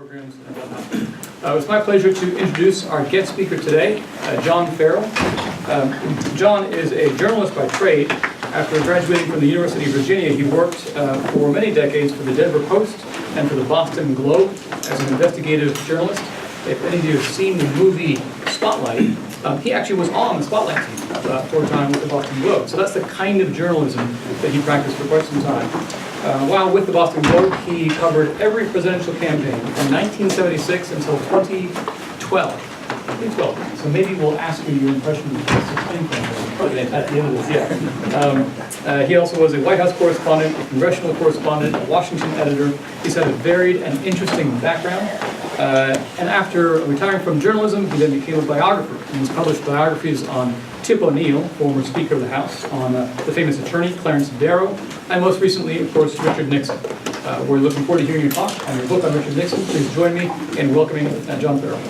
programs and whatnot. It's my pleasure to introduce our guest speaker today, John Farrell. John is a journalist by trade. After graduating from the University of Virginia, he worked for many decades for the Denver Post and for the Boston Globe as an investigative journalist. If any of you have seen the movie Spotlight, he actually was on the Spotlight team for a time with the Boston Globe. So that's the kind of journalism that he practiced for quite some time. While with the Boston Globe, he covered every presidential campaign from 1976 until 2012. So maybe we'll ask you your impression of the 2016 campaign at the end of this year. He also was a White House correspondent, a congressional correspondent, a Washington editor. He's had a varied and interesting background. And after retiring from journalism, he then became a biographer. And he's published biographies on Tip O'Neill, former Speaker of the House, on the famous attorney Clarence Darrow, and most recently, of course, Richard Nixon. We're looking forward to hearing your talk on your book on Richard Nixon. Please join me in welcoming John Farrell.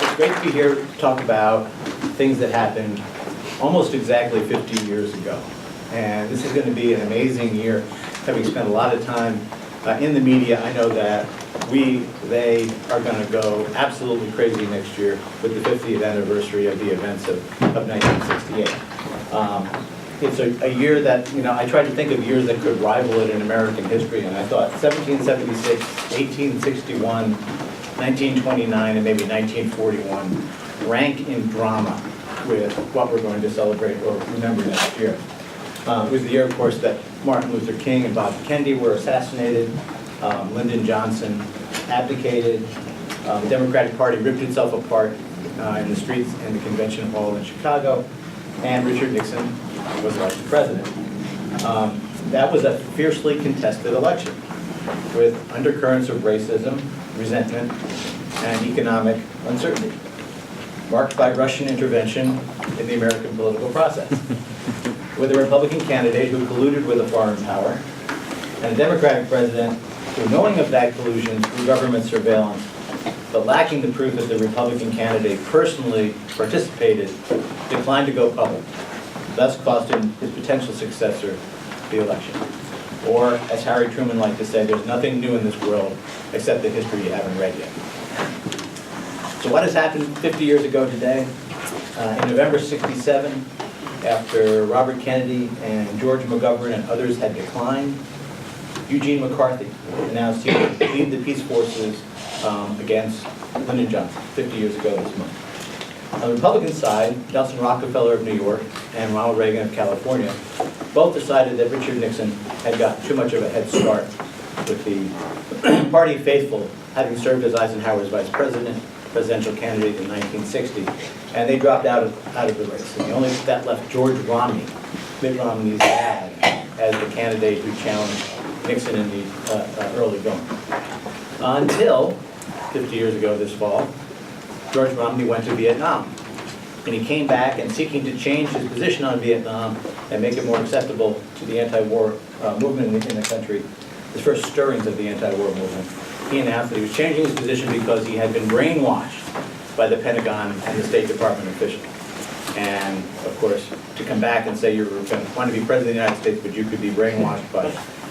It's great to be here to talk about things that happened almost exactly 50 years ago. And this is going to be an amazing year. Having spent a lot of time in the media, I know that they are going to go absolutely crazy next year with the 50th anniversary of the events of 1968. It's a year that, I tried to think of years that could rival it in American history, and I thought 1776, 1861, 1929, and maybe 1941 rank in drama with what we're going to celebrate or remember next year. It was the year, of course, that Martin Luther King and Bobby Kennedy were assassinated. Lyndon Johnson abdicated. The Democratic Party ripped itself apart in the streets in the Convention Hall in Chicago, and Richard Nixon was elected president. That was a fiercely contested election with undercurrents of racism, resentment, and economic uncertainty, marked by Russian intervention in the American political process, with a Republican candidate who colluded with a foreign power, and a Democratic president who, knowing of that collusion through government surveillance, but lacking the proof that the Republican candidate personally participated, declined to go public, thus costing his potential successor the election. Or, as Harry Truman liked to say, there's nothing new in this world except the history you haven't read yet. So what has happened 50 years ago today? In November '67, after Robert Kennedy and George McGovern and others had declined, Eugene McCarthy announced he would lead the peace forces against Lyndon Johnson 50 years ago this month. On the Republican side, Nelson Rockefeller of New York and Ronald Reagan of California both decided that Richard Nixon had gotten too much of a head start with the party faithful, having served as Eisenhower's vice president, presidential candidate in 1960, and they dropped out of the race. And the only that left George Romney, Mitt Romney's dad, as the candidate who challenged Nixon in the early going. Until 50 years ago this fall, George Romney went to Vietnam. And he came back, and seeking to change his position on Vietnam and make it more acceptable to the anti-war movement in the country, the first stirrings of the anti-war movement, he announced that he was changing his position because he had been brainwashed by the Pentagon and the State Department officials. And, of course, to come back and say you were going to want to be president of the United States, but you could be brainwashed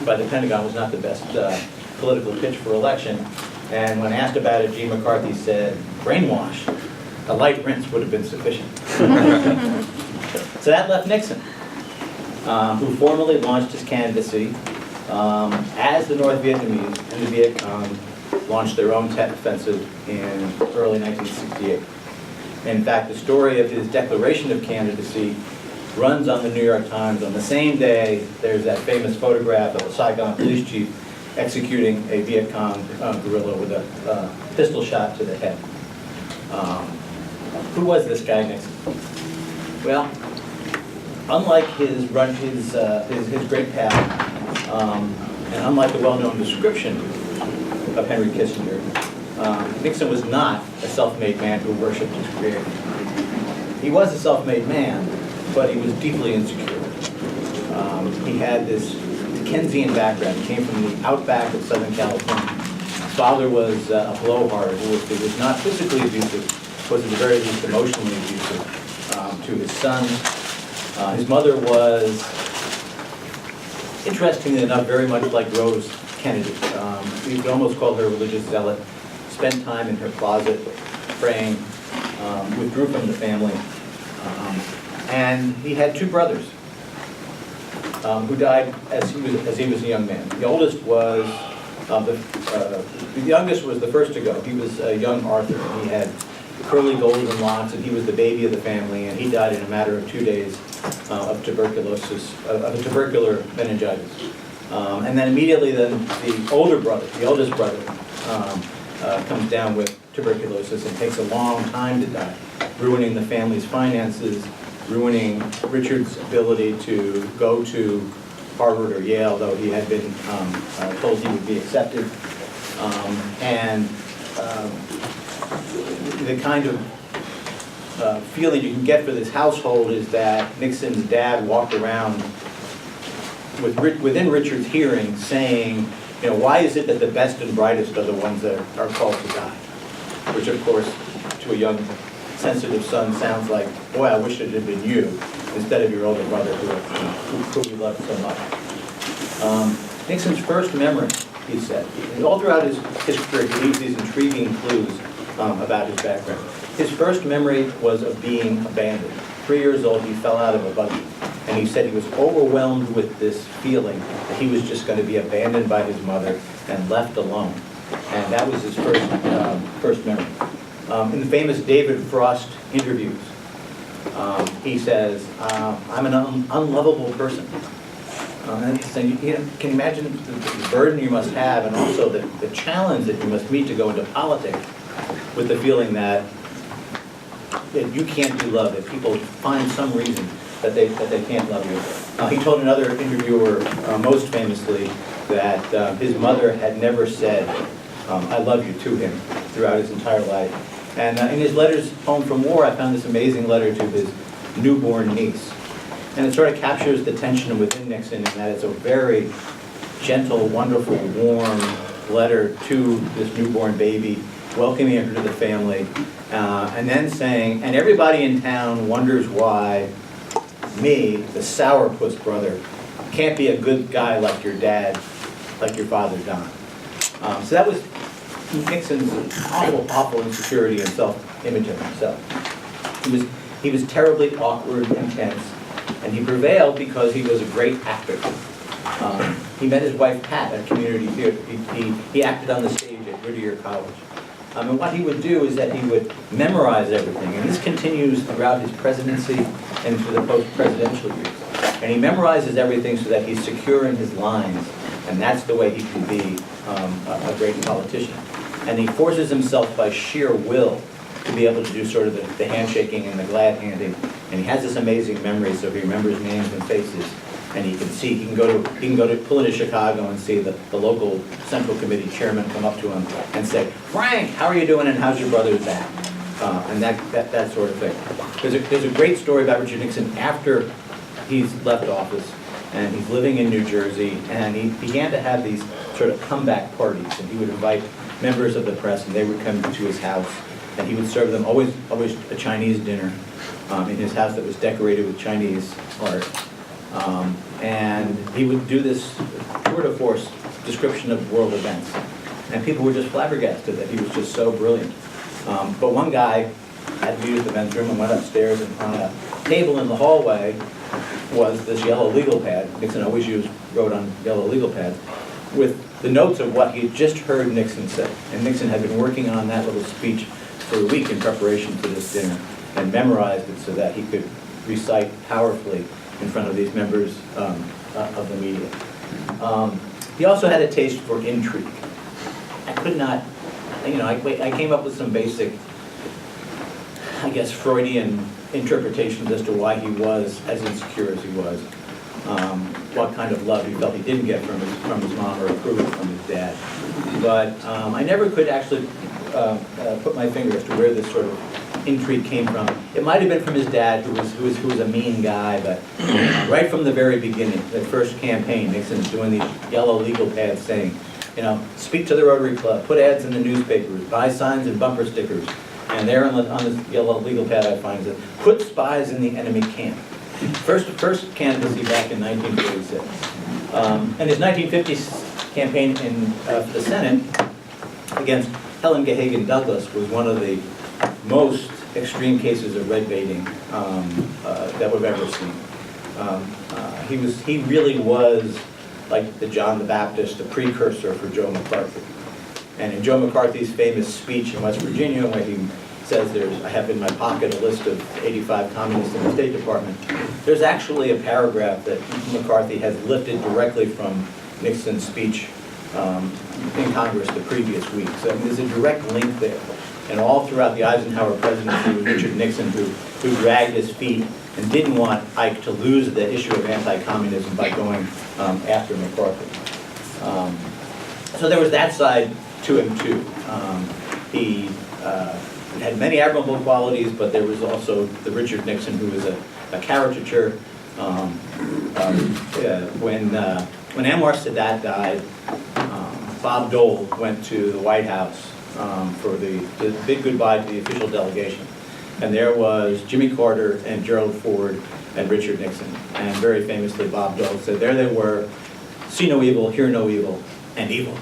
by the Pentagon was not the best political pitch for election. And when asked about it, Gene McCarthy said, brainwash, a light rinse would have been sufficient. So that left Nixon, who formally launched his candidacy as the North Vietnamese and the Viet Cong launched their own Tet Offensive in early 1968. In fact, the story of his declaration of candidacy runs on the New York Times. On the same day, there's that famous photograph of a Saigon police chief executing a Viet Cong guerrilla with a pistol shot to the head. Who was this guy Nixon? Well, unlike his great pal, and unlike the well-known description of Henry Kissinger, Nixon was not a self-made man who worshipped his creator. He was a self-made man, but he was deeply insecure. He had this Dickensian background. He came from the outback of Southern California. His father was a blowhard who was not physically abusive, was at the very least emotionally abusive to his son. His mother was, interestingly enough, very much like Rose Kennedy. You could almost call her a religious zealot. Spent time in her closet praying, withdrew from the family. And he had two brothers who died as he was a young man. The oldest was, the youngest was the first to go. He was young Arthur, and he had curly golden locks, and he was the baby of the family, and he died in a matter of 2 days of tuberculosis, of a tubercular meningitis. And then immediately then the older brother, the eldest brother, comes down with tuberculosis and takes a long time to die, ruining the family's finances, ruining Richard's ability to go to Harvard or Yale, though he had been told he would be accepted. The kind of feeling you can get for this household is that Nixon's dad walked around within Richard's hearing saying, you know, why is it that the best and brightest are the ones that are called to die? Which, of course, to a young, sensitive son sounds like, boy, I wish it had been you, instead of your older brother who we loved so much. Nixon's first memory, he said, and all throughout his history, he leaves these intriguing clues about his background. His first memory was of being abandoned. 3 years old, he fell out of a buggy, and he said he was overwhelmed with this feeling that he was just going to be abandoned by his mother and left alone. And that was his first memory. In the famous David Frost interviews, he says, I'm an unlovable person. And can you imagine the burden you must have, and also the challenge that you must meet to go into politics with the feeling that you can't be loved, that people find some reason that they can't love you. He told another interviewer, most famously, that his mother had never said, I love you to him throughout his entire life. And in his letters home from war, I found this amazing letter to his newborn niece. And it sort of captures the tension within Nixon in that it's a very gentle, wonderful, warm letter to this newborn baby, welcoming her to the family, and then saying, and everybody in town wonders why me, the sourpuss brother, can't be a good guy like your dad, like your father Don. So that was Nixon's awful insecurity and self-image of himself. He was terribly awkward and tense, and he prevailed because he was a great actor. He met his wife Pat at community theater. He acted on the stage at Whittier College. And what he would do is that he would memorize everything, and this continues throughout his presidency and through the post-presidential years. And he memorizes everything so that he's secure in his lines, and that's the way he can be a great politician. And he forces himself by sheer will to be able to do sort of the handshaking and the glad handing. And he has this amazing memory, so he remembers names and faces. And he can go to pull into Chicago and see the local Central Committee chairman come up to him and say, Frank, how are you doing and how's your brother Zach? And that sort of thing. There's a great story about Richard Nixon after he's left office and he's living in New Jersey, and he began to have these sort of comeback parties, and he would invite members of the press and they would come to his house, and he would serve them always a Chinese dinner in his house that was decorated with Chinese art. And he would do this tour de force description of world events. And people were just flabbergasted that he was just so brilliant. But one guy had to use the men's room and went upstairs, and on a table in the hallway was this yellow legal pad. Nixon always wrote on yellow legal pads with the notes of what he had just heard Nixon say. And Nixon had been working on that little speech for a week in preparation for this dinner and memorized it so that he could recite powerfully in front of these members of the media. He also had a taste for intrigue. I could not, I came up with some basic, I guess, Freudian interpretations as to why he was as insecure as he was, what kind of love he felt he didn't get from his mom or approval from his dad. But I never could actually put my finger as to where this sort of intrigue came from. It might have been from his dad, who was a mean guy, but right from the very beginning, the first campaign, Nixon's doing these yellow legal pads saying, speak to the Rotary Club, put ads in the newspapers, buy signs and bumper stickers. And there on this yellow legal pad I find that put spies in the enemy camp. First candidacy back in 1946. And his 1950 campaign for the Senate against Helen Gahagan Douglas was one of the most extreme cases of red baiting that we've ever seen. He really was like the John the Baptist, the precursor for Joe McCarthy. And in Joe McCarthy's famous speech in West Virginia, where he says I have in my pocket a list of 85 communists in the State Department, there's actually a paragraph that McCarthy has lifted directly from Nixon's speech in Congress the previous week. So there's a direct link there. And all throughout the Eisenhower presidency was Richard Nixon who dragged his feet and didn't want Ike to lose the issue of anti-communism by going after McCarthy. So there was that side to him too. He had many admirable qualities, but there was also the Richard Nixon who was a caricature. When Anwar Sadat died, Bob Dole went to the White House for the big goodbye to the official delegation. And there was Jimmy Carter and Gerald Ford and Richard Nixon. And very famously, Bob Dole said, there they were, see no evil, hear no evil, and evil.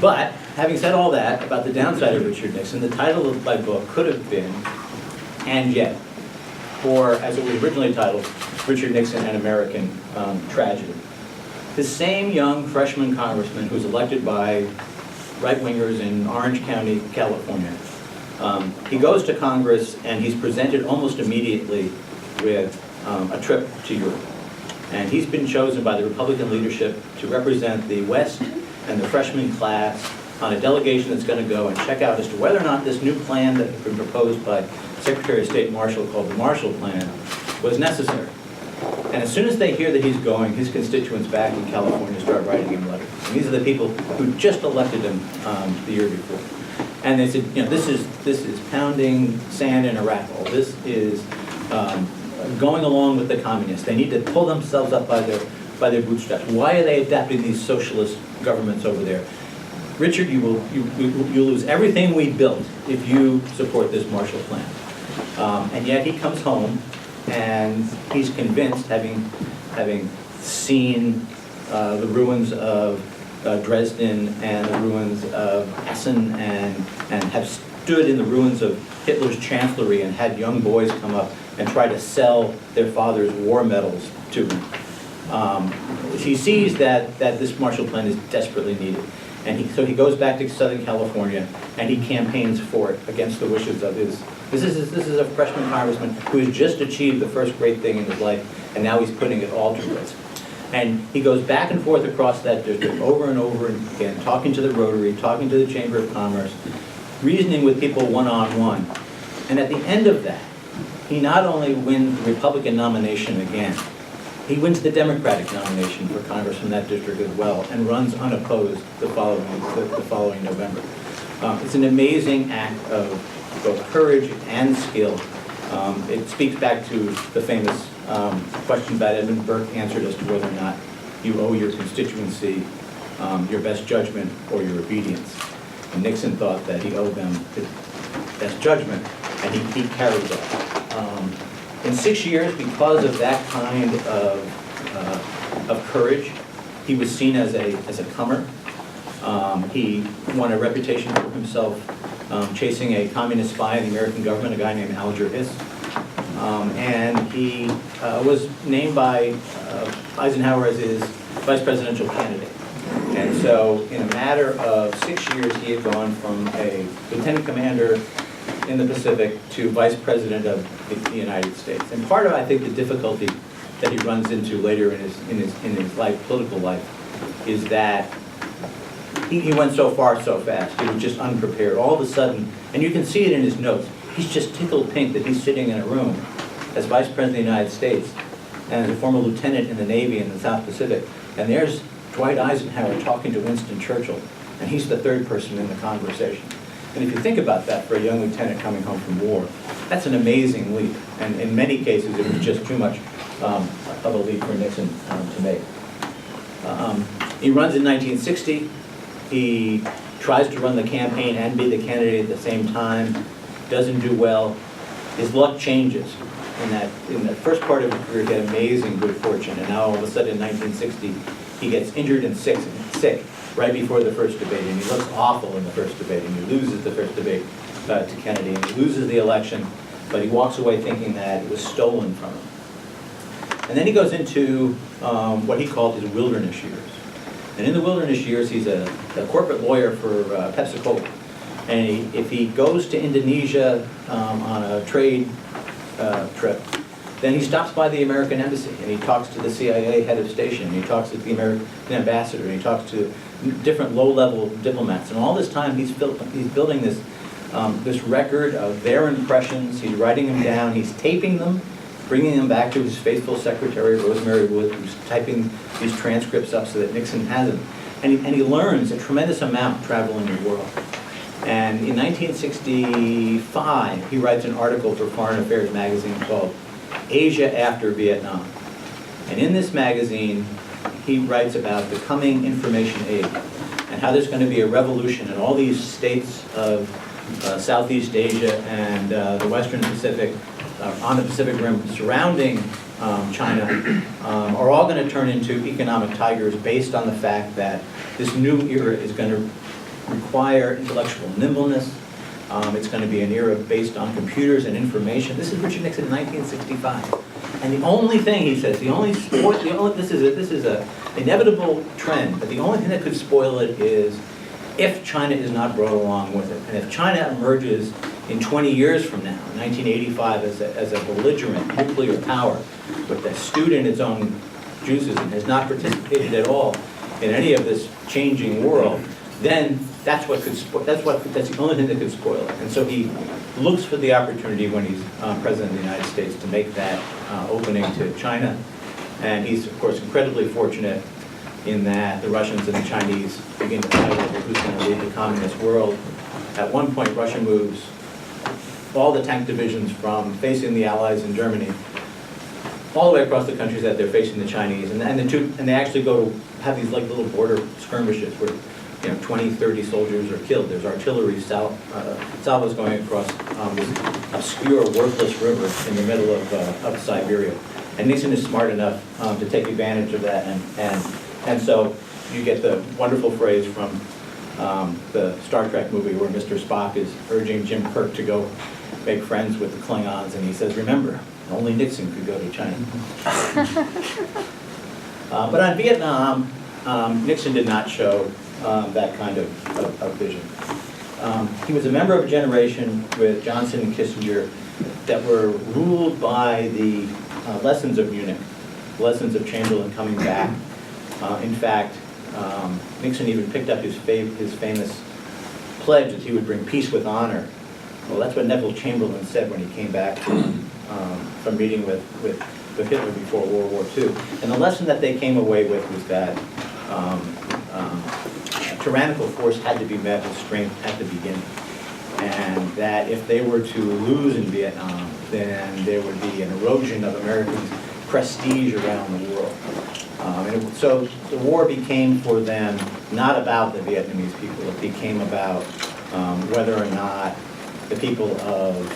But having said all that about the downside of Richard Nixon, the title of my book could have been And Yet, or as it was originally titled, Richard Nixon, An American Tragedy. The same young freshman congressman who was elected by right-wingers in Orange County, California. He goes to Congress and he's presented almost immediately with a trip to Europe. And he's been chosen by the Republican leadership to represent the West and the freshman class on a delegation that's going to go and check out as to whether or not this new plan that had been proposed by Secretary of State Marshall, called the Marshall Plan, was necessary. And as soon as they hear that he's going, his constituents back in California start writing him letters. And these are the people who just elected him the year before. And they said, you know, this is pounding sand in a rat hole. This is going along with the communists. They need to pull themselves up by their bootstraps. Why are they adapting these socialist governments over there? Richard, you'll lose everything we built if you support this Marshall Plan. And yet he comes home and he's convinced, having seen the ruins of Dresden and the ruins of Essen and have stood in the ruins of Hitler's chancellery and had young boys come up and try to sell their father's war medals to him. He sees that this Marshall Plan is desperately needed. And so he goes back to Southern California and he campaigns for it against the wishes of his. This is a freshman congressman who has just achieved the first great thing in his life, and now he's putting it all to risk. And he goes back and forth across that district over and over again, talking to the Rotary, talking to the Chamber of Commerce, reasoning with people one-on-one. And at the end of that, he not only wins the Republican nomination again, he wins the Democratic nomination for Congress from that district as well, and runs unopposed the following November. It's an amazing act of both courage and skill. It speaks back to the famous question that Edmund Burke answered as to whether or not you owe your constituency your best judgment or your obedience. And Nixon thought that he owed them his best judgment, and he carried that. In 6 years, because of that kind of courage, he was seen as a comer. He won a reputation for himself chasing a communist spy in the American government, a guy named Alger Hiss. And he was named by Eisenhower as his vice presidential candidate. And so in a matter of 6 years, he had gone from a lieutenant commander in the Pacific to vice president of the United States. And part of, I think, the difficulty that he runs into later in his life, political life, is that he went so far so fast. He was just unprepared. All of a sudden, and you can see it in his notes, he's just tickled pink that he's sitting in a room as Vice President of the United States and as a former lieutenant in the Navy in the South Pacific. And there's Dwight Eisenhower talking to Winston Churchill, and he's the third person in the conversation. And if you think about that for a young lieutenant coming home from war, that's an amazing leap. And in many cases, it was just too much of a leap for Nixon to make. He runs in 1960. He tries to run the campaign and be the candidate at the same time, doesn't do well. His luck changes. in the first part of his career, he had amazing good fortune, and now all of a sudden in 1960, he gets injured and sick right before the first debate, and he looks awful in the first debate, and he loses the first debate to Kennedy, and he loses the election, but he walks away thinking that it was stolen from him. And then he goes into what he called his wilderness years. And in the wilderness years, he's a corporate lawyer for Pepsi-Cola. And if he goes to Indonesia on a trade trip, then he stops by the American embassy and he talks to the CIA head of station, and he talks to the American ambassador, and he talks to different low-level diplomats. And all this time, he's building this this record of their impressions. He's writing them down. He's taping them, bringing them back to his faithful secretary, Rosemary Wood, who's typing these transcripts up so that Nixon has them. And he learns a tremendous amount traveling the world. And in 1965, he writes an article for Foreign Affairs magazine called Asia After Vietnam. And in this magazine, he writes about the coming information age and how there's going to be a revolution in all these states of Southeast Asia and the Western Pacific, on the Pacific Rim surrounding China, are all going to turn into economic tigers based on the fact that this new era is going to require intellectual nimbleness. It's going to be an era based on computers and information. This is Richard Nixon in 1965. And the only thing, he says, this is an inevitable trend, but the only thing that could spoil it is if China is not brought along with it. And if China emerges in 20 years from now, 1985, as a belligerent nuclear power, but that's stewed in its own juices and has not participated at all in any of this changing world, then that's the only thing that could spoil it. And so he looks for the opportunity when he's president of the United States to make that opening to China. And he's, of course, incredibly fortunate in that the Russians and the Chinese begin to fight over who's going to lead the communist world. At one point, Russia moves all the tank divisions from facing the Allies in Germany all the way across the countries that they're facing the Chinese. And they actually go to have these like little border skirmishes where 20, 30 soldiers are killed. There's artillery salvos going across this obscure, worthless river in the middle of Siberia. And Nixon is smart enough to take advantage of that. And so you get the wonderful phrase from the Star Trek movie where Mr. Spock is urging Jim Kirk to go make friends with the Klingons. And he says, remember, only Nixon could go to China. But on Vietnam, Nixon did not show that kind of vision. He was a member of a generation with Johnson and Kissinger that were ruled by the lessons of Munich, lessons of Chamberlain coming back. In fact, Nixon even picked up his famous pledge that he would bring peace with honor. Well, that's what Neville Chamberlain said when he came back from meeting with Hitler before World War II. And the lesson that they came away with was that tyrannical force had to be met with strength at the beginning. And that if they were to lose in Vietnam, then there would be an erosion of Americans' prestige around the world. So the war became for them not about the Vietnamese people. It became about whether or not the people of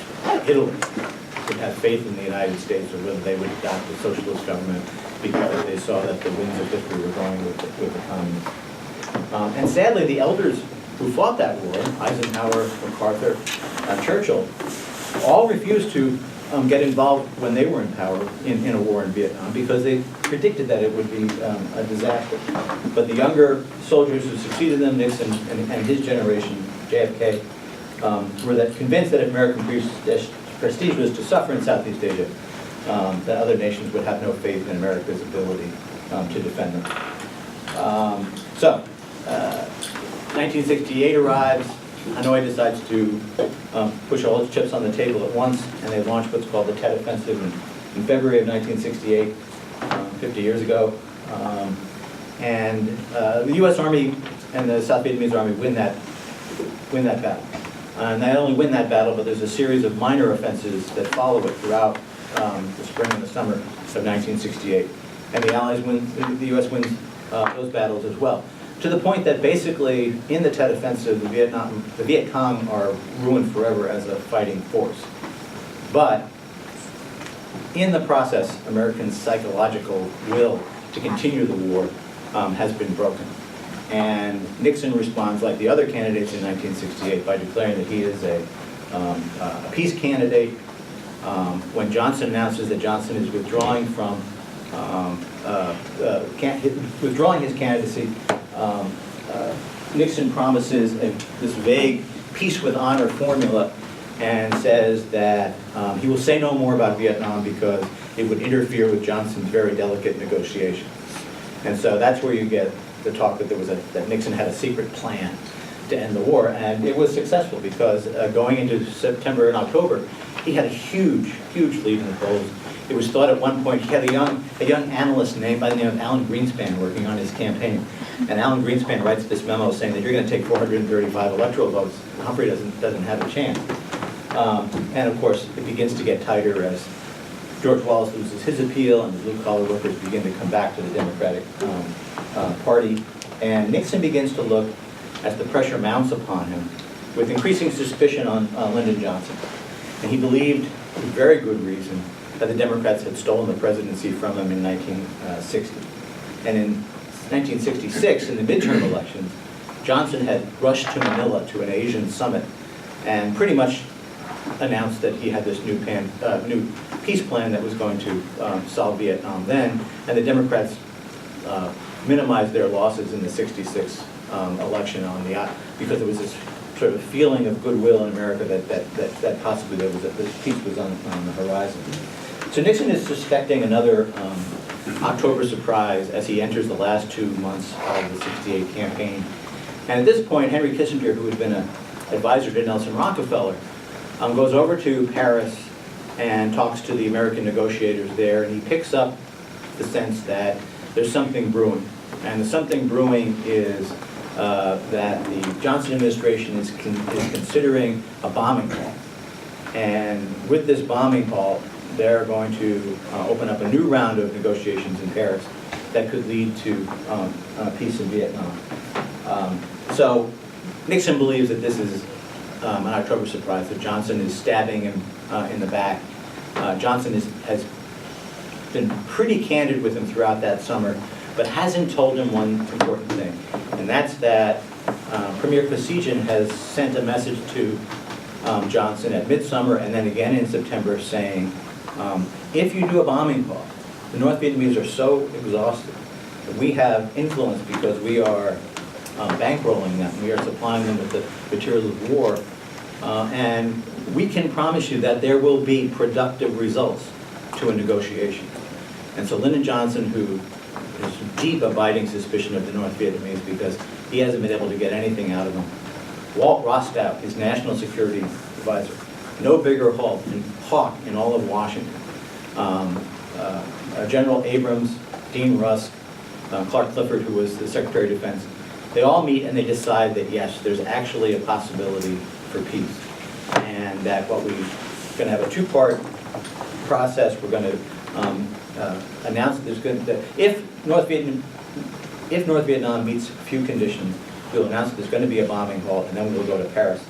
Italy would have faith in the United States or whether they would adopt a socialist government because they saw that the winds of history were going with the communists. And sadly, the elders who fought that war, Eisenhower, MacArthur, Churchill, all refused to get involved when they were in power in a war in Vietnam because they predicted that it would be a disaster. But the younger soldiers who succeeded them, Nixon and his generation, JFK, were convinced that if American prestige was to suffer in Southeast Asia, that other nations would have no faith in America's ability to defend them. 1968 arrives. Hanoi decides to push all its chips on the table at once, and they launch what's called the Tet Offensive in February of 1968, 50 years ago. And the U.S. Army and the South Vietnamese Army win that battle. And not only win that battle, but there's a series of minor offenses that follow it throughout the spring and the summer of 1968. And the Allies win, the U.S. wins those battles as well. To the point that basically in the Tet Offensive, the Viet Cong are ruined forever as a fighting force. But in the process, Americans' psychological will to continue the war has been broken. And Nixon responds like the other candidates in 1968 by declaring that he is a peace candidate. When Johnson announces that Johnson is withdrawing from withdrawing his candidacy, Nixon promises this vague peace with honor formula and says that he will say no more about Vietnam because it would interfere with Johnson's very delicate negotiations. And so that's where you get the talk that that Nixon had a secret plan to end the war, and it was successful because going into September and October, he had a huge lead in the polls. It was thought at one point he had a young analyst named by the name of Alan Greenspan working on his campaign, and Alan Greenspan writes this memo saying that you're going to take 435 electoral votes. Humphrey doesn't have a chance. And of course, it begins to get tighter as George Wallace loses his appeal and the blue-collar workers begin to come back to the Democratic Party. And Nixon begins to look, as the pressure mounts upon him, with increasing suspicion on Lyndon Johnson. And he believed, with very good reason, that the Democrats had stolen the presidency from him in 1960. And in 1966, in the midterm elections, Johnson had rushed to Manila to an Asian summit and pretty much announced that he had this new peace plan that was going to solve Vietnam then, and the Democrats minimized their losses in the '66 election because there was this sort of feeling of goodwill in America that possibly this peace was on the horizon. So Nixon is suspecting another October surprise as he enters the last 2 months of the '68 campaign. And at this point, Henry Kissinger, who had been an advisor to Nelson Rockefeller, goes over to Paris and talks to the American negotiators there, and he picks up the sense that there's something brewing. And the something brewing is that the Johnson administration is considering a bombing call. And with this bombing call, they're going to open up a new round of negotiations in Paris that could lead to peace in Vietnam. So Nixon believes that this is an October surprise, that Johnson is stabbing him in the back. Johnson has been pretty candid with him throughout that summer, but hasn't told him one important thing, and that's that Premier Kosygin has sent a message to Johnson at midsummer and then again in September saying, if you do a bombing call, the North Vietnamese are so exhausted that we have influence because we are bankrolling them, we are supplying them with the materials of war, and we can promise you that there will be productive results to a negotiation. And so Lyndon Johnson, who has deep abiding suspicion of the North Vietnamese because he hasn't been able to get anything out of them, Walt Rostow, his national security advisor, no bigger hawk in all of Washington, General Abrams, Dean Rusk, Clark Clifford, who was the Secretary of Defense, they all meet and they decide that yes, there's actually a possibility for peace, and that we're going to have a two-part process. We're going to announce that if North Vietnam meets a few conditions, we'll announce that there's going to be a bombing halt, and then we'll go to Paris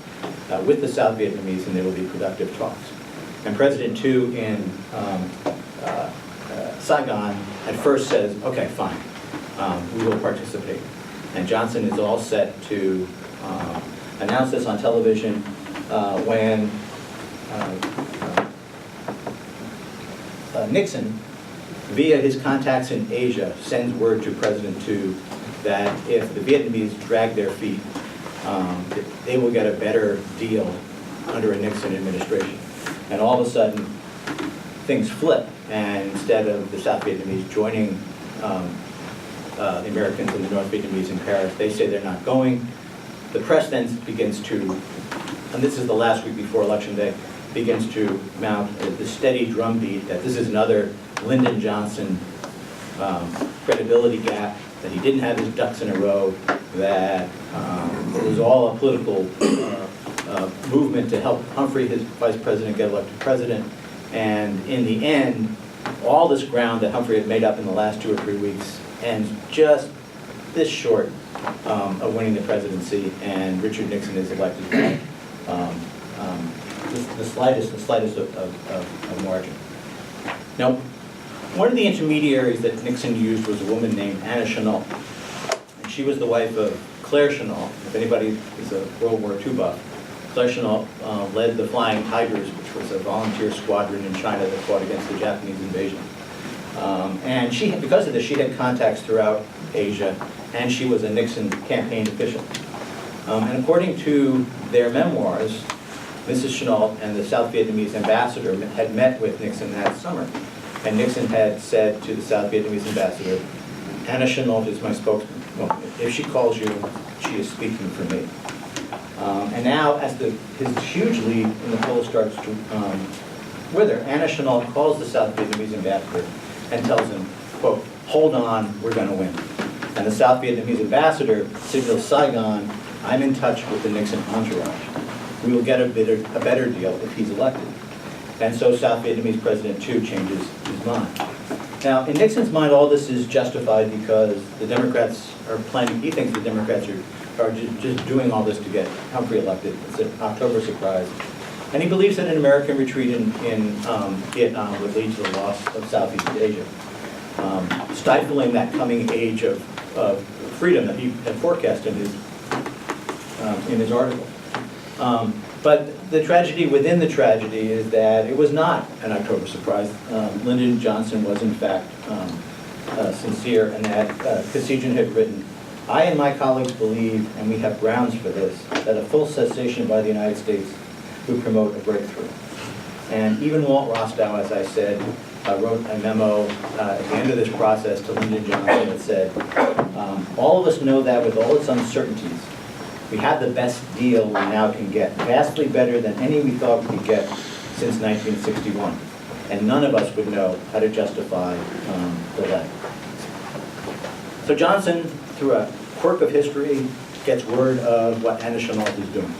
with the South Vietnamese, and there will be productive talks. And President Tu in Saigon at first says, okay, fine, we will participate. And Johnson is all set to announce this on television when Nixon, via his contacts in Asia, sends word to President Tu that if the Vietnamese drag their feet, they will get a better deal under a Nixon administration. And all of a sudden, things flip, and instead of the South Vietnamese joining the Americans and the North Vietnamese in Paris, they say they're not going. The press then begins to, and this is the last week before Election Day, begins to mount the steady drumbeat that this is another Lyndon Johnson credibility gap, that he didn't have his ducks in a row, that it was all a political movement to help Humphrey, his vice president, get elected president. And in the end, all this ground that Humphrey had made up in the last 2 or 3 weeks ends just this short of winning the presidency, and Richard Nixon is elected by the slightest of margin. Now, one of the intermediaries that Nixon used was a woman named Anna Chennault. And she was the wife of Claire Chennault. If anybody is a World War II buff, Claire Chennault led the Flying Tigers, which was a volunteer squadron in China that fought against the Japanese invasion. And because of this, she had contacts throughout Asia, and she was a Nixon campaign official. And according to their memoirs, Mrs. Chennault and the South Vietnamese ambassador had met with Nixon that summer. And Nixon had said to the South Vietnamese ambassador, Anna Chennault is my spokesman. Well, if she calls you, she is speaking for me. And now, as his huge lead in the polls starts to wither, Anna Chennault calls the South Vietnamese ambassador and tells him, quote, hold on, we're going to win. And the South Vietnamese ambassador signals Saigon, I'm in touch with the Nixon entourage. We will get a better deal if he's elected. And so South Vietnamese President Tu changes his mind. Now, in Nixon's mind, all this is justified because the Democrats are planning, he thinks the Democrats are just doing all this to get Humphrey elected. It's an October surprise. And he believes that an American retreat in Vietnam would lead to the loss of Southeast Asia, stifling that coming age of freedom that he had forecast in his article. But the tragedy within the tragedy is that it was not an October surprise. Lyndon Johnson was in fact sincere, and that Kosygin had written, I and my colleagues believe, and we have grounds for this, that a full cessation by the United States would promote a breakthrough. And even Walt Rostow, as I said, wrote a memo at the end of this process to Lyndon Johnson that said, all of us know that with all its uncertainties, we have the best deal we now can get, vastly better than any we thought we could get since 1961. And none of us would know how to justify delay. So Johnson, through a quirk of history, gets word of what Anna Chennault is doing.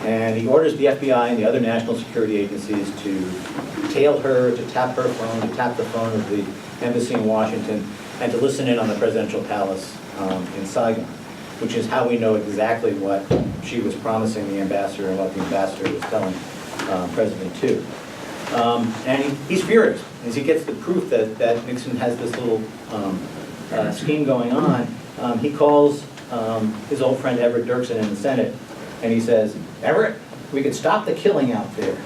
And he orders the FBI and the other national security agencies to tail her, to tap her phone, to tap the phone of the embassy in Washington, and to listen in on the presidential palace in Saigon, which is how we know exactly what she was promising the ambassador and what the ambassador was telling President Tu. And he's furious as he gets the proof that Nixon has this little scheme going on. He calls his old friend Everett Dirksen in the Senate, and he says, Everett, we could stop the killing out there,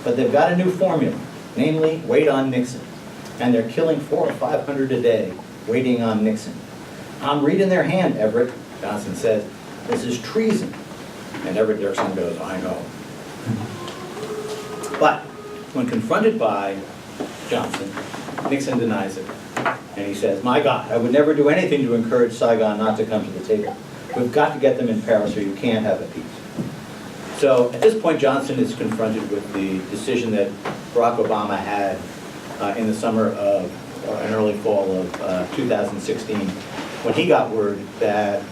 but they've got a new formula, namely, wait on Nixon. And they're killing 400 or 500 a day, waiting on Nixon. I'm reading their hand, Everett. Johnson says, this is treason. And Everett Dirksen goes, I know. But when confronted by Johnson, Nixon denies it. And he says, my God, I would never do anything to encourage Saigon not to come to the table. We've got to get them in Paris or you can't have a peace. So at this point, Johnson is confronted with the decision that Barack Obama had in the summer of, or an early fall of 2016, when he got word that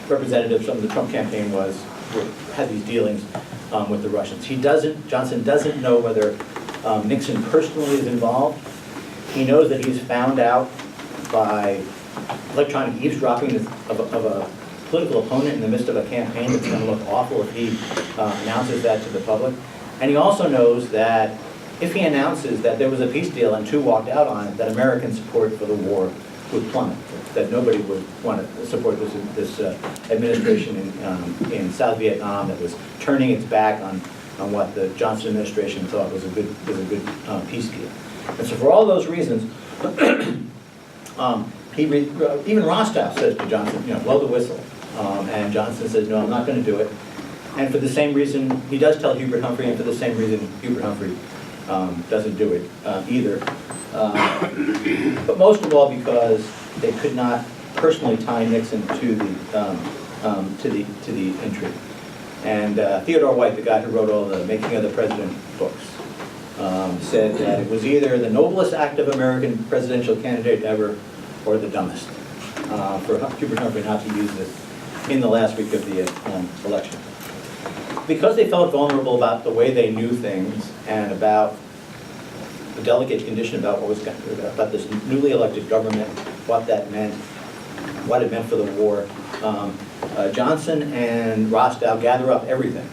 representatives from the Trump campaign had these dealings with the Russians. Johnson doesn't know whether Nixon personally is involved. He knows that he's found out by electronic eavesdropping of a political opponent in the midst of a campaign that's going to look awful if he announces that to the public. And he also knows that if he announces that there was a peace deal and Tu walked out on it, that American support for the war would plummet, that nobody would want to support this administration in South Vietnam that was turning its back on what the Johnson administration thought was a good peace deal. And so for all those reasons, even Rostow says to Johnson, blow the whistle. And Johnson says, no, I'm not going to do it. And for the same reason, he does tell Hubert Humphrey, and for the same reason, Hubert Humphrey doesn't do it either. But most of all because they could not personally tie Nixon to the intrigue. And Theodore White, the guy who wrote all the Making of the President books, said that it was either the noblest act of American presidential candidate ever or the dumbest for Hubert Humphrey not to use this in the last week of the election. Because they felt vulnerable about the way they knew things and about the delicate condition about about this newly elected government, what that meant, what it meant for the war, Johnson and Rostow gather up everything,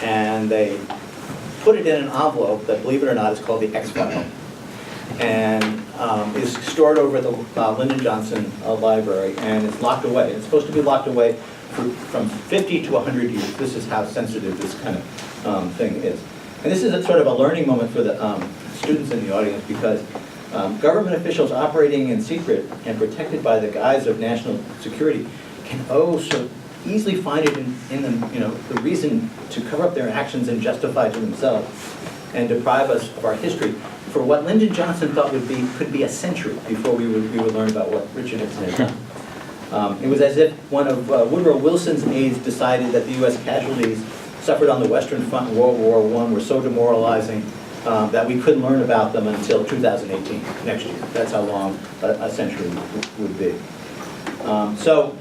and they put it in an envelope that, believe it or not, is called the X-File, and is stored over at the Lyndon Johnson Library, and it's locked away. It's supposed to be locked away from 50 to 100 years. This is how sensitive this kind of thing is. And this is a sort of a learning moment for the students in the audience, because government officials operating in secret and protected by the guise of national security can so easily find it in the reason to cover up their actions and justify to themselves and deprive us of our history for what Lyndon Johnson thought could be a century before we would learn about what Richard Nixon had done. It was as if one of Woodrow Wilson's aides decided that the U.S. casualties suffered on the Western Front in World War I were so demoralizing that we couldn't learn about them until 2018, next year. That's how long a century would be. So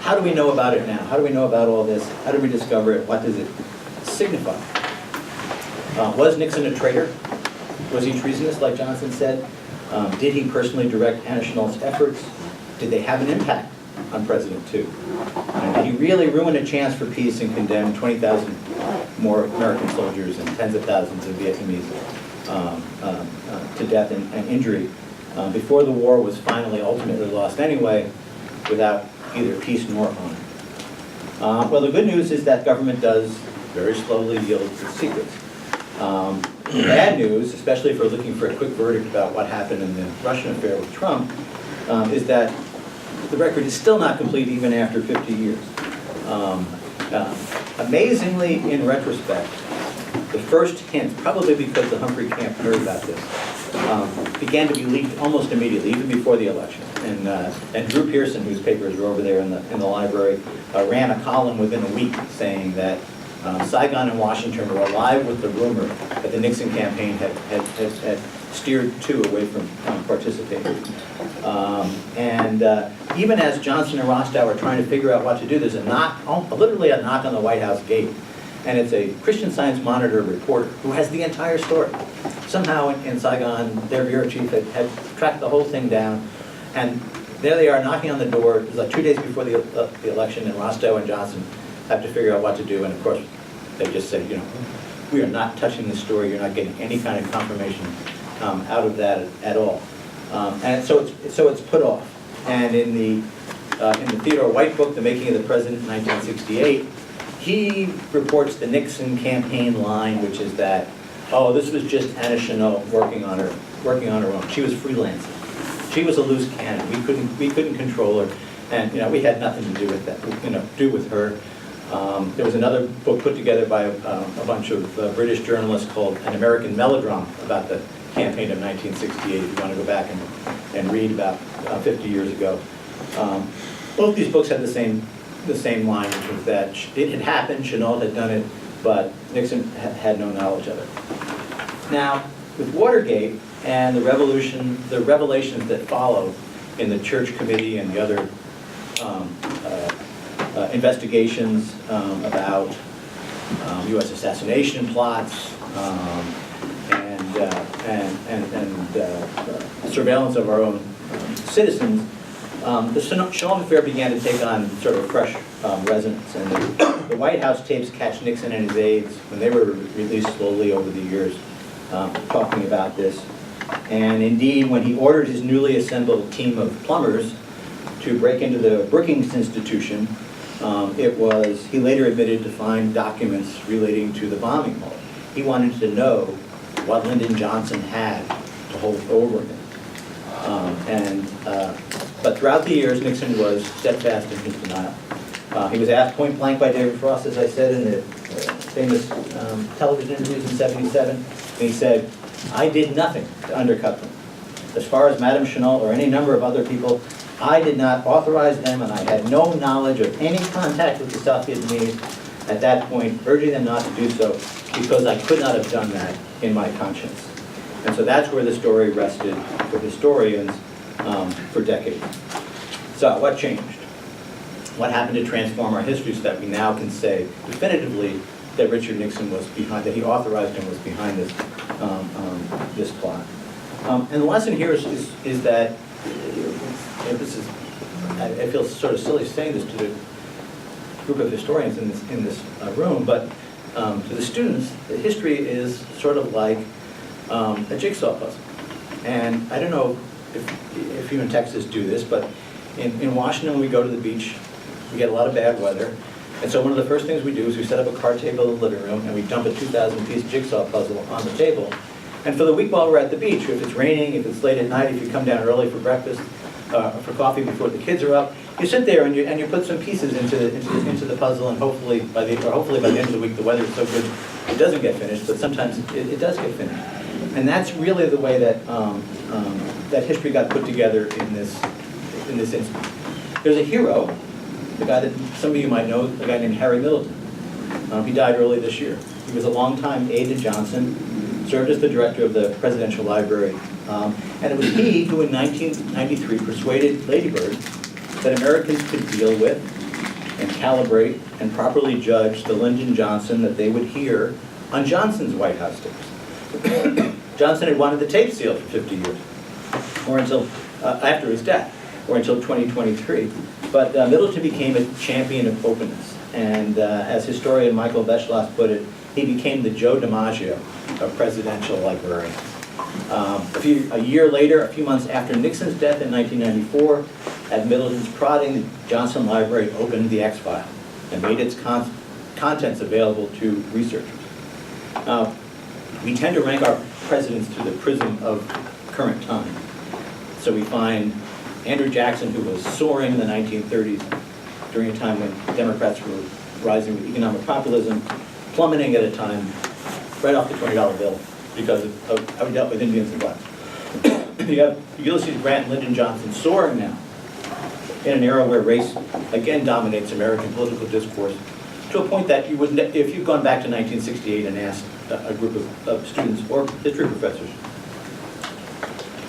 how do we know about it now? How do we know about all this? How did we discover it? What does it signify? Was Nixon a traitor? Was he treasonous, like Johnson said? Did he personally direct Anna Schnall's efforts? Did they have an impact on President II? And did he really ruin a chance for peace and condemn 20,000 more American soldiers and tens of thousands of Vietnamese to death and injury before the war was finally ultimately lost anyway, without either peace nor honor? Well, the good news is that government does very slowly yield its secrets. The bad news, especially if we're looking for a quick verdict about what happened in the Russian affair with Trump, is that the record is still not complete even after 50 years. Amazingly, in retrospect, the first hint, probably because the Humphrey camp heard about this, began to be leaked almost immediately, even before the election. And Drew Pearson, whose papers were over there in the library, ran a column within a week saying that Saigon and Washington were alive with the rumor that the Nixon campaign had steered II away from participating. Even as Johnson and Rostow are trying to figure out what to do, there's literally a knock on the White House gate. And it's a Christian Science Monitor reporter who has the entire story. Somehow in Saigon, their bureau chief had tracked the whole thing down. And there they are knocking on the door. It was like 2 days before the election, and Rostow and Johnson have to figure out what to do. And of course, they just said, we are not touching this story. You're not getting any kind of confirmation out of that at all. And so it's put off. And in the Theodore White book, The Making of the President in 1968, he reports the Nixon campaign line, which is that, this was just Anna Schnall working on her own. She was freelancing. She was a loose cannon. We couldn't control her, and we had nothing to do with that. Do with her. There was another book put together by a bunch of British journalists called An American Melodrama about the campaign of 1968. If you want to go back and read about 50 years ago, both these books had the same line, which was that it had happened, Schnall had done it, but Nixon had no knowledge of it. Now, with Watergate and the revelations that followed in the Church Committee and the other investigations about U.S. assassination plots and surveillance of our own citizens, the Schnall affair began to take on sort of fresh resonance. And the White House tapes catch Nixon and his aides, when they were released slowly over the years, talking about this. And indeed, when he ordered his newly assembled team of plumbers to break into the Brookings Institution, he later admitted to find documents relating to the bombing hole. He wanted to know what Lyndon Johnson had to hold over him. But throughout the years, Nixon was steadfast in his denial. He was asked point blank by David Frost, as I said in the famous television interviews in '77, and he said, "I did nothing to undercut them. As far as Madame Schnall or any number of other people, I did not authorize them, and I had no knowledge of any contact with the South Vietnamese at that point, urging them not to do so, because I could not have done that in my conscience." And so that's where the story rested for historians for decades. So what changed? What happened to transform our history so that we now can say definitively that Richard Nixon was behind, that he authorized and was behind this plot? And the lesson here is that, I feel sort of silly saying this to the group of historians in this room, but to the students that history is sort of like a jigsaw puzzle. And I don't know if you in Texas do this, but in Washington, when we go to the beach, we get a lot of bad weather. And so one of the first things we do is we set up a card table in the living room and we dump a 2,000-piece jigsaw puzzle on the table. And for the week while we're at the beach, if it's raining, if it's late at night, if you come down early for breakfast, for coffee before the kids are up, you sit there and you put some pieces into the puzzle, and hopefully by the end of the week the weather is so good it doesn't get finished, but sometimes it does get finished. And that's really the way that that history got put together in this instance. There's a hero, the guy that some of you might know, a guy named Harry Milton. He died early this year. He was a longtime aide to Johnson, served as the director of the Presidential Library. And it was he who in 1993 persuaded Lady Bird that Americans could deal with and calibrate and properly judge the Lyndon Johnson that they would hear on Johnson's White House tapes. Johnson had wanted the tape sealed for 50 years, or until after his death, or until 2023. But Middleton became a champion of openness. And as historian Michael Beschloss put it, he became the Joe DiMaggio of presidential librarians. A year later, a few months after Nixon's death in 1994, at Middleton's prodding, the Johnson Library opened the X-File and made its contents available to researchers. We tend to rank our presidents through the prism of current time. So we find Andrew Jackson, who was soaring in the 1930s during a time when Democrats were rising with economic populism, plummeting at a time right off the $20 bill because of how we dealt with Indians and blacks. You have Ulysses Grant and Lyndon Johnson soaring now in an era where race again dominates American political discourse, to a point that you would, if you'd gone back to 1968 and asked a group of students or history professors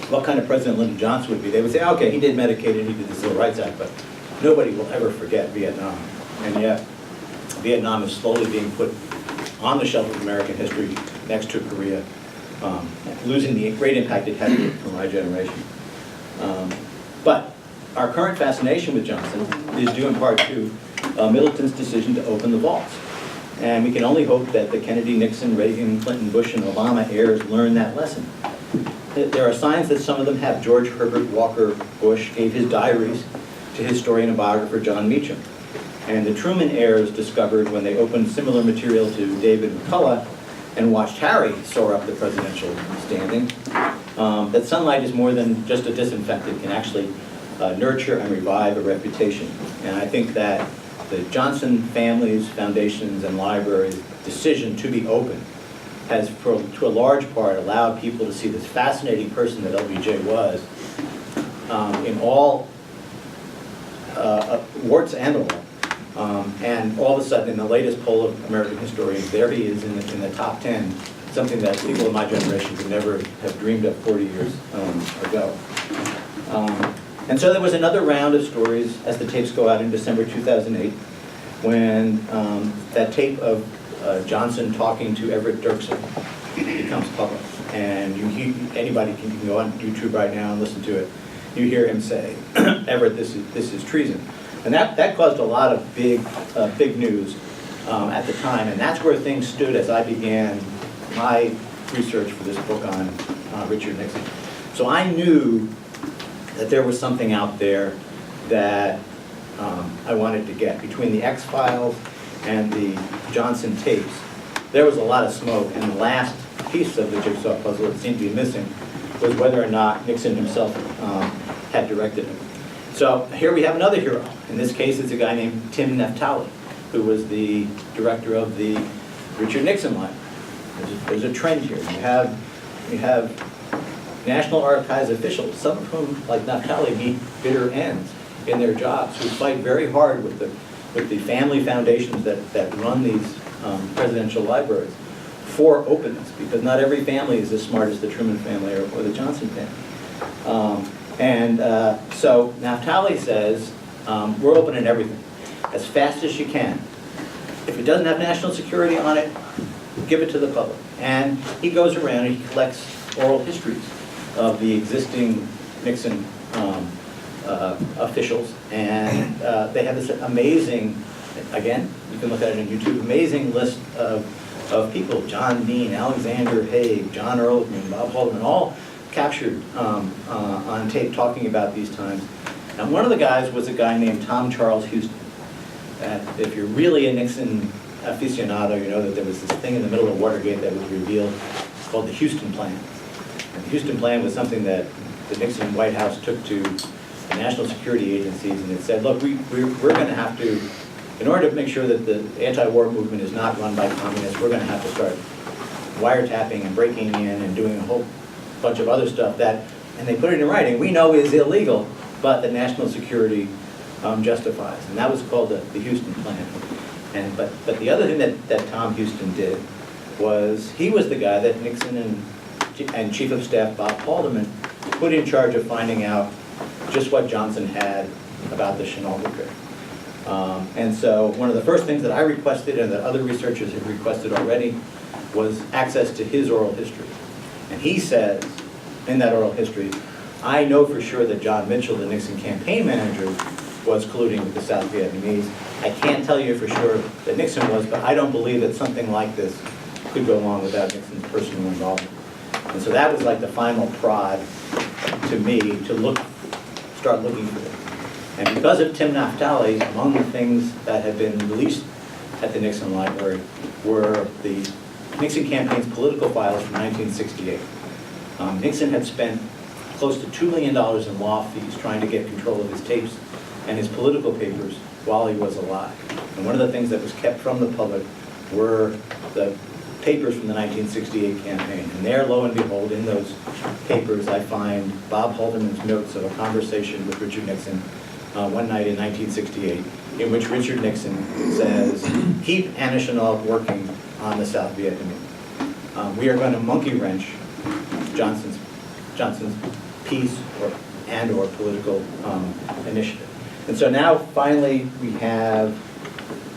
what kind of president Lyndon Johnson would be, they would say, okay, he did Medicaid and he did the Civil Rights Act, but nobody will ever forget Vietnam. And yet, Vietnam is slowly being put on the shelf of American history next to Korea, losing the great impact it had for my generation. But our current fascination with Johnson is due in part to Middleton's decision to open the vaults. And we can only hope that the Kennedy, Nixon, Reagan, Clinton, Bush, and Obama heirs learn that lesson. There are signs that some of them have. George Herbert Walker Bush gave his diaries to historian and biographer John Meacham. And the Truman heirs discovered, when they opened similar material to David McCullough and watched Harry soar up the presidential standing, that sunlight is more than just a disinfectant, can actually nurture and revive a reputation. And I think that the Johnson family's foundations and libraries' decision to be open has, to a large part, allowed people to see this fascinating person that LBJ was in all warts and all. And all of a sudden, in the latest poll of American historians, there he is in the top 10, something that people of my generation could never have dreamed of 40 years ago. And so there was another round of stories as the tapes go out in December 2008, when that tape of Johnson talking to Everett Dirksen becomes public. And anybody can go on YouTube right now and listen to it. You hear him say, Everett, this is treason. And that caused a lot of big news at the time. And that's where things stood as I began my research for this book on Richard Nixon. So I knew that there was something out there that I wanted to get. Between the X-Files and the Johnson tapes, there was a lot of smoke, and the last piece of the jigsaw puzzle that seemed to be missing was whether or not Nixon himself had directed him. So here we have another hero. In this case, it's a guy named Tim Naftali, who was the director of the Richard Nixon line. There's a trend here. You have National Archives officials, some of whom, like Naftali, meet bitter ends in their jobs, who fight very hard with the family foundations that run these presidential libraries for openness, because not every family is as smart as the Truman family or the Johnson family. So Naftali says, we're opening everything as fast as you can. If it doesn't have national security on it, give it to the public. And he goes around and he collects oral histories of the existing Nixon officials, and they have this amazing Again, you can look at it on YouTube. Amazing list of people: John Dean, Alexander Haig, John Ehrlichman, Bob Haldeman, all captured on tape talking about these times. And one of the guys was a guy named Tom Charles Houston. If you're really a Nixon aficionado, you know that there was this thing in the middle of Watergate that was revealed called the Houston Plan. And the Houston Plan was something that the Nixon White House took to the national security agencies, and it said, look, we're going to have to, in order to make sure that the anti-war movement is not run by communists, we're going to have to start wiretapping and breaking in and doing a whole bunch of other stuff that, and they put it in writing, we know is illegal, but the national security justifies. And that was called the Houston Plan. But the other thing that Tom Houston did was, he was the guy that Nixon and Chief of Staff Bob Haldeman put in charge of finding out just what Johnson had about the Chennault affair. And so one of the first things that I requested, and that other researchers have requested already, was access to his oral history. And he says in that oral history, I know for sure that John Mitchell, the Nixon campaign manager, was colluding with the South Vietnamese. I can't tell you for sure that Nixon was, but I don't believe that something like this could go along without Nixon's personal involvement. And so that was like the final prod to me to start looking for it. And because of Tim Naftali, among the things that had been released at the Nixon Library were the Nixon campaign's political files from 1968. Nixon had spent close to $2 million in law fees trying to get control of his tapes and his political papers while he was alive. And one of the things that was kept from the public were the papers from the 1968 campaign. And there, lo and behold, in those papers, I find Bob Haldeman's notes of a conversation with Richard Nixon one night in 1968, in which Richard Nixon says, keep Anna Chennault working on the South Vietnamese. We are going to monkey wrench Johnson's peace or political initiative. And so now, finally, we have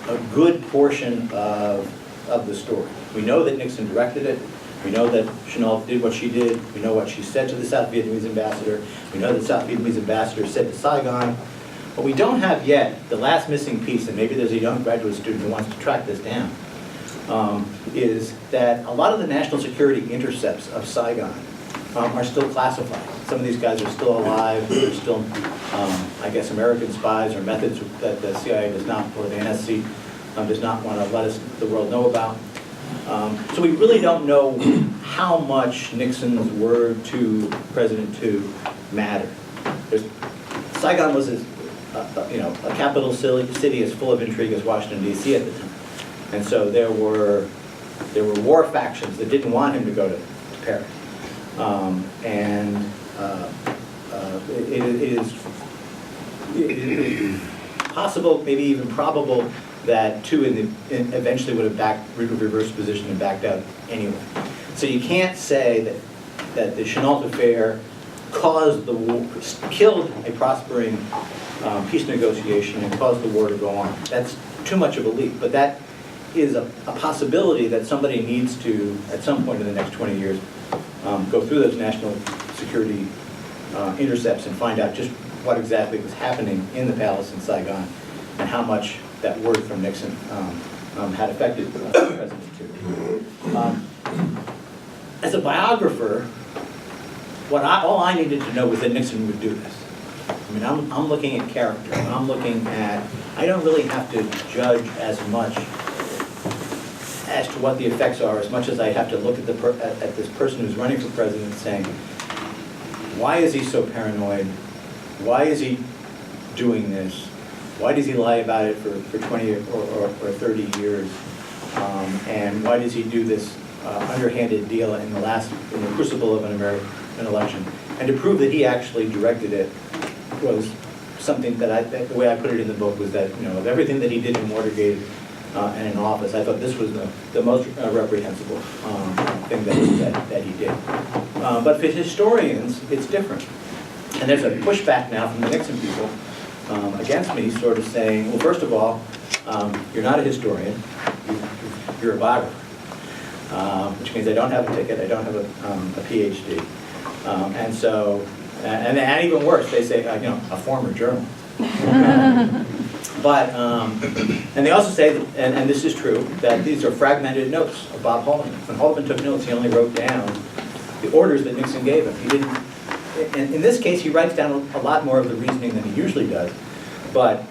a good portion of the story. We know that Nixon directed it. We know that Chennault did what she did. We know what she said to the South Vietnamese ambassador. We know the South Vietnamese ambassador said to Saigon. But we don't have yet the last missing piece, and maybe there's a young graduate student who wants to track this down, is that a lot of the national security intercepts of Saigon are still classified. Some of these guys are still alive. They're still, I guess, American spies or methods that the CIA does not, or the NSC does not want to let the world know about. So we really don't know how much Nixon's word to President II mattered. Saigon was a capital city as full of intrigue as Washington, D.C. at the time. And so there were war factions that didn't want him to go to Paris. It is possible, maybe even probable, that two eventually would have reversed position and backed out anyway. So you can't say that the Chennault affair caused the war, killed a prospering peace negotiation and caused the war to go on. That's too much of a leap, but that is a possibility that somebody needs to, at some point in the next 20 years, go through those national security intercepts and find out just what exactly was happening in the palace in Saigon and how much that word from Nixon had affected President II. As a biographer, all I needed to know was that Nixon would do this. I mean, I'm looking at character. I'm looking at, I don't really have to judge as much as to what the effects are, as much as I have to look at this person who's running for president saying, why is he so paranoid? Why is he doing this? Why does he lie about it for 20 or 30 years? And why does he do this underhanded deal in the crucible of an American election? And to prove that he actually directed it was something that the way I put it in the book was that, of everything that he did in Watergate and in office, I thought this was the most reprehensible thing that he did. But for historians, it's different. And there's a pushback now from the Nixon people against me, sort of saying, well, first of all, you're not a historian, you're a biographer, which means I don't have a ticket, I don't have a PhD. And so, and even worse, they say, a former journalist. And they also say, and this is true, that these are fragmented notes of Bob Haldeman. When Haldeman took notes, he only wrote down the orders that Nixon gave him. He didn't, and in this case, he writes down a lot more of the reasoning than he usually does. But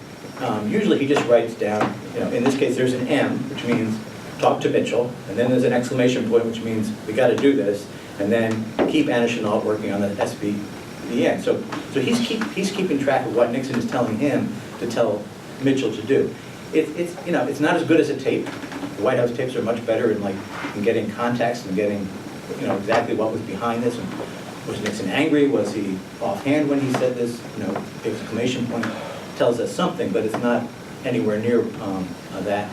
usually he just writes down, in this case, there's an M, which means talk to Mitchell, and then there's an exclamation point, which means we got to do this, and then keep Anishinault working on the SVBN. So he's keeping track of what Nixon is telling him to tell Mitchell to do. It's not as good as a tape. The White House tapes are much better in getting context and getting exactly what was behind this. And was Nixon angry? Was he offhand when he said this? The exclamation point tells us something, but it's not anywhere near that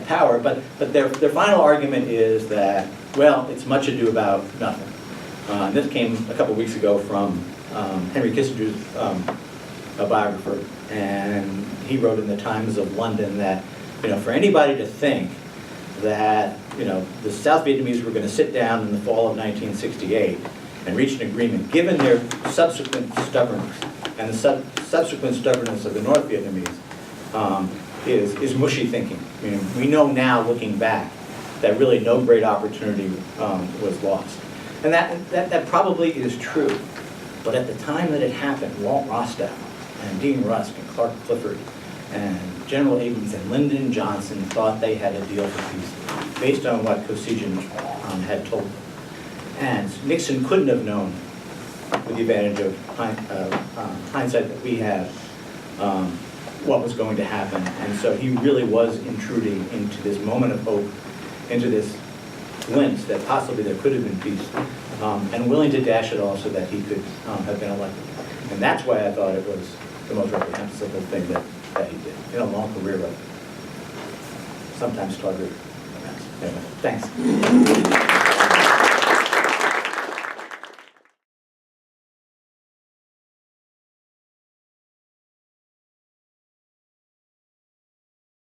power. But their final argument is that, well, it's much ado about nothing. This came a couple weeks ago from Henry Kissinger's biographer, and he wrote in the Times of London that, for anybody to think that, the South Vietnamese were going to sit down in the fall of 1968 and reach an agreement, given their subsequent stubbornness and the subsequent stubbornness of the North Vietnamese, is mushy thinking. We know now, looking back, that really no great opportunity was lost. And that probably is true. But at the time that it happened, Walt Rostow and Dean Rusk and Clark Clifford and General Abrams and Lyndon Johnson thought they had a deal for peace based on what Kosygin had told them. And Nixon couldn't have known, with the advantage of hindsight that we have, what was going to happen. And so he really was intruding into this moment of hope, into this glimpse that possibly there could have been peace, and willing to dash it all so that he could have been elected. And that's why I thought it was the most reprehensible thing that he did in a long career of sometimes tawdry events. Anyway, thanks.